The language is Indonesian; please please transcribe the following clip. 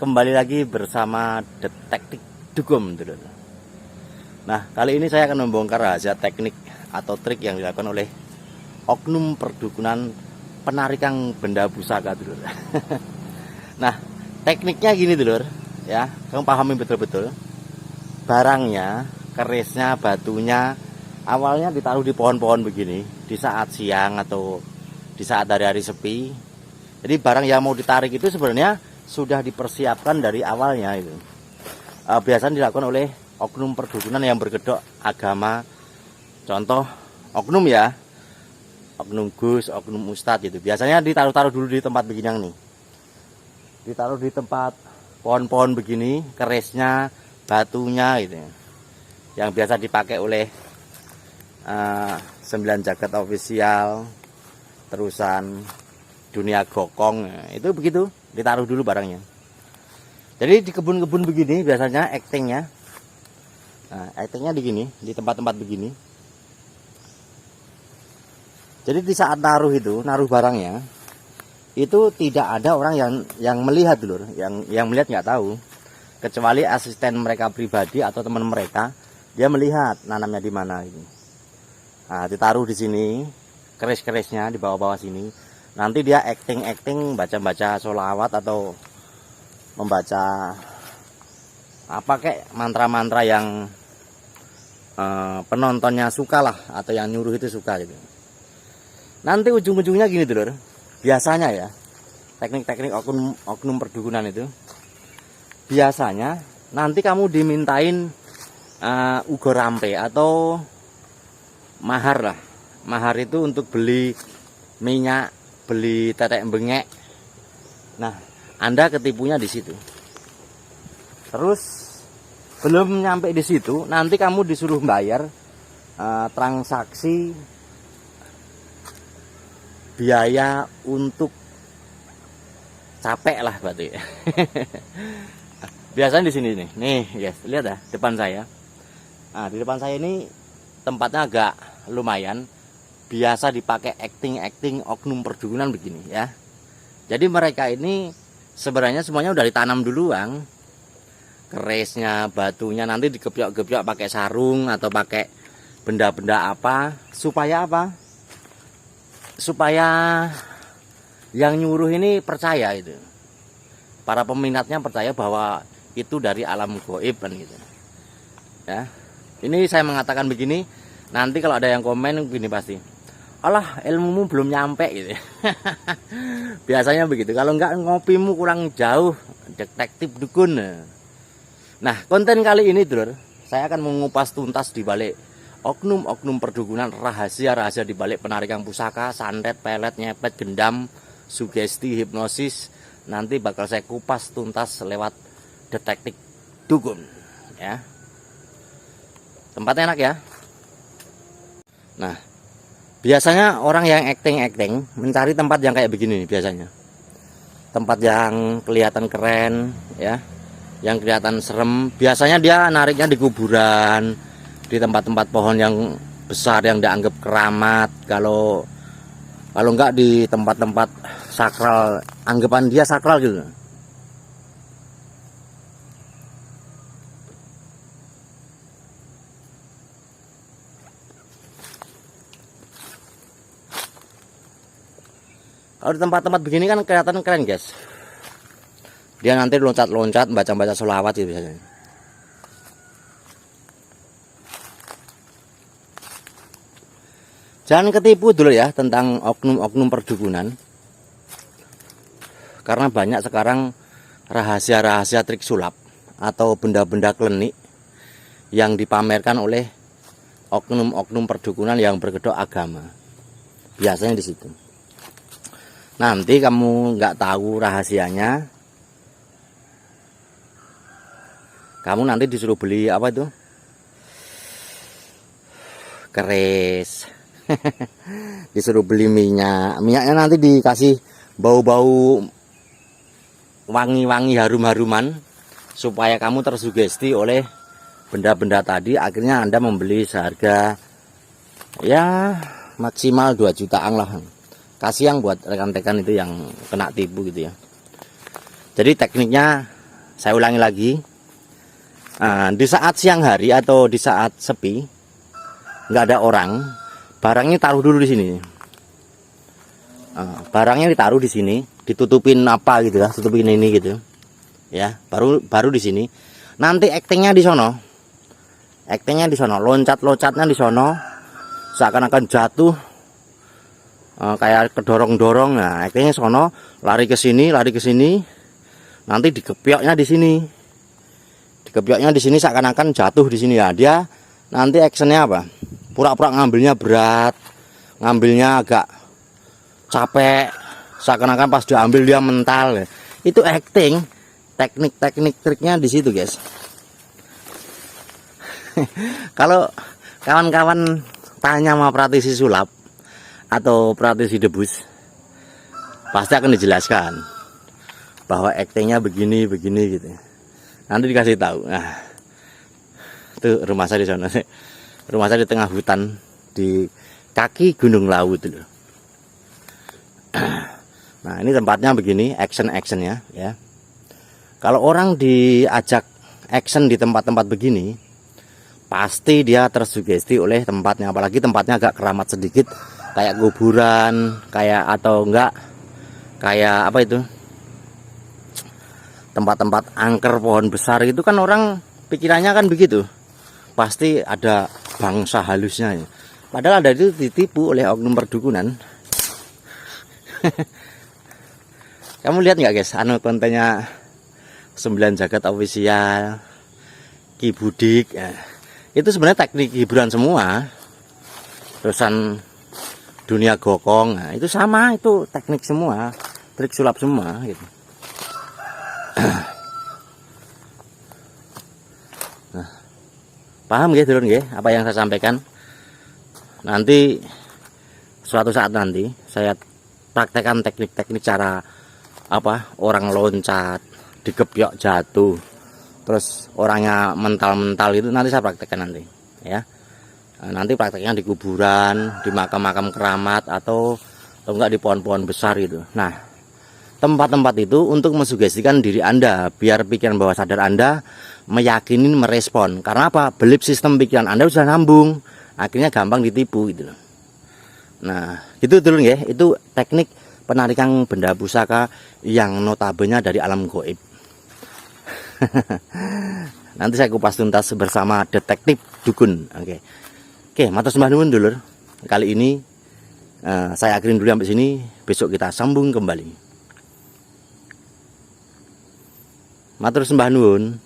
kembali lagi bersama Detektif Dugem, dulur. Nah, kali ini saya akan membongkar rahasia teknik atau trik yang dilakukan oleh oknum perdukunan penarikan benda pusaka, dulur. Nah, tekniknya gini, dulur, ya, kamu pahami betul-betul. Barangnya, kerisnya, batunya, awalnya ditaruh di pohon-pohon begini di saat siang atau di saat hari-hari sepi. Jadi barang yang mau ditarik itu sebenarnya sudah dipersiapkan dari awalnya itu. Biasanya dilakukan oleh oknum perdukunan yang berkedok agama. Contoh oknum ya, oknum gus, oknum ustadz gitu. Biasanya ditaruh-taruh dulu di tempat begini yang nih. Ditaruh di tempat pohon-pohon begini, kerisnya, batunya gitu. Yang biasa dipakai oleh 9 jagat ofisial, terusan dunia gokong, itu begitu. Ditaruh dulu barangnya. Jadi di kebun-kebun begini biasanya actingnya, actingnya di tempat-tempat begini. Jadi di saat naruh barangnya, itu tidak ada orang yang melihat dulu, yang melihat nggak tahu, kecuali asisten mereka pribadi atau teman mereka, dia melihat nanamnya di mana ini. Nah, ditaruh di sini, keris-kerisnya di bawah-bawah sini. Nanti dia acting baca-baca sholawat atau membaca apa kayak mantra-mantra yang penontonnya suka lah, atau yang nyuruh itu suka gitu. Nanti ujung-ujungnya gini dulur, biasanya ya teknik-teknik oknum perdukunan itu biasanya nanti kamu dimintain ugo rampe atau mahar lah. Mahar itu untuk beli minyak, beli tetek bengek. Nah, Anda ketipunya di situ. Terus belum nyampe di situ, nanti kamu disuruh bayar transaksi biaya untuk capek lah berarti. Biasanya di sini nih, guys, lihat ya depan saya. Nah, di depan saya ini tempatnya agak lumayan. Biasa dipakai acting oknum perdukunan begini ya. Jadi mereka ini sebenarnya semuanya udah ditanam duluan. Kerisnya, batunya nanti digebyok-gebyok pakai sarung atau pakai benda-benda apa, supaya apa? Supaya yang nyuruh ini percaya itu. Para peminatnya percaya bahwa itu dari alam gaib kan gitu. Ya. Ini saya mengatakan begini, nanti kalau ada yang komen begini pasti, alah ilmumu belum nyampe gitu. Biasanya begitu. Kalau enggak, ngopimu kurang jauh, detektif dukun. Nah, konten kali ini dulur, saya akan mengupas tuntas di balik oknum perdukunan, rahasia-rahasia di balik penarikan pusaka, santet, pelet, nyepet, gendam, sugesti, hipnosis. Nanti bakal saya kupas tuntas lewat detektif dukun ya. Tempatnya enak ya. Nah, biasanya orang yang acting mencari tempat yang kayak begini nih biasanya. Tempat yang kelihatan keren ya, yang kelihatan serem. Biasanya dia nariknya di kuburan, di tempat-tempat pohon yang besar yang dianggap keramat. Kalau enggak di tempat-tempat sakral, anggapan dia sakral gitu. Kalau di tempat-tempat begini kan kelihatan keren, guys. Dia nanti loncat-loncat, baca-baca sholawat gitu biasanya. Jangan ketipu dulu ya tentang oknum perdukunan. Karena banyak sekarang rahasia-rahasia trik sulap atau benda-benda klinik yang dipamerkan oleh oknum perdukunan yang berkedok agama. Biasanya di situ. Nanti kamu nggak tahu rahasianya, kamu nanti disuruh beli apa itu? Keris. Disuruh beli minyaknya nanti dikasih bau-bau wangi-wangi, harum-haruman, supaya kamu tersugesti oleh benda-benda tadi. Akhirnya Anda membeli seharga ya maksimal 2 jutaan lah. Kasihan buat rekan-rekan itu yang kena tipu gitu ya. Jadi tekniknya saya ulangi lagi. Di saat siang hari atau di saat sepi, nggak ada orang, barangnya taruh dulu di sini. Barangnya ditaruh di sini, ditutupin apa gitu ya, tutupin ini gitu. Ya, baru di sini. Nanti actingnya di sono. Actingnya di sono, loncat-loncatnya di sono. Seakan-akan jatuh, kayak kedorong-dorong. Nah, actingnya sono, lari ke sini. Nanti dikepioknya di sini. Dikepioknya di sini seakan-akan jatuh di sini ya. Dia nanti actionnya apa? Pura-pura ngambilnya berat, ngambilnya agak capek, seakan-akan pas diambil dia mental. Itu acting, teknik triknya di situ guys. Kalau kawan-kawan tanya sama praktisi sulap atau praktisi debus, pasti akan dijelaskan bahwa actingnya begini gitu. Nanti dikasih tahu. Nah, itu rumah saya di sana. Rumah saya di tengah hutan di kaki Gunung Lawu itu loh. Nah, ini tempatnya begini, actionnya ya. Kalau orang diajak action di tempat-tempat begini, pasti dia tersugesti oleh tempatnya, apalagi tempatnya agak keramat sedikit, kayak kuburan, kayak atau enggak kayak apa itu? Tempat-tempat angker pohon besar itu kan orang pikirannya kan begitu. Pasti ada bangsa halusnya ya. Padahal ada itu ditipu oleh oknum perdukunan. Kamu lihat nggak guys, kontennya 9 Jagat Official, Ki Budik ya. Itu sebenarnya teknik hiburan semua. Terusan dunia gokong, nah, itu sama, itu teknik semua, trik sulap semua gitu. Nah, paham ya dulur nggih apa yang saya sampaikan? Nanti suatu saat nanti saya praktekkan teknik-teknik cara apa orang loncat, dikepiok jatuh, terus orangnya mental-mental itu nanti saya praktekkan nanti ya. Nanti prakteknya di kuburan, di makam-makam keramat atau enggak di pohon-pohon besar itu. Nah, tempat-tempat itu untuk mensugestikan diri Anda biar pikiran bawah sadar Anda meyakini, merespon. Karena apa? Belief sistem pikiran Anda sudah nyambung, akhirnya gampang ditipu gitu loh. Nah, gitu dulu ya. Itu teknik penarikan benda pusaka yang notabene dari alam gaib. Nanti saya kupas tuntas bersama detektif dukun. Oke, matur sembah nuwun dulur. Kali ini saya akhirin dulu sampai sini. Besok kita sambung kembali. Matur sembah nuwun.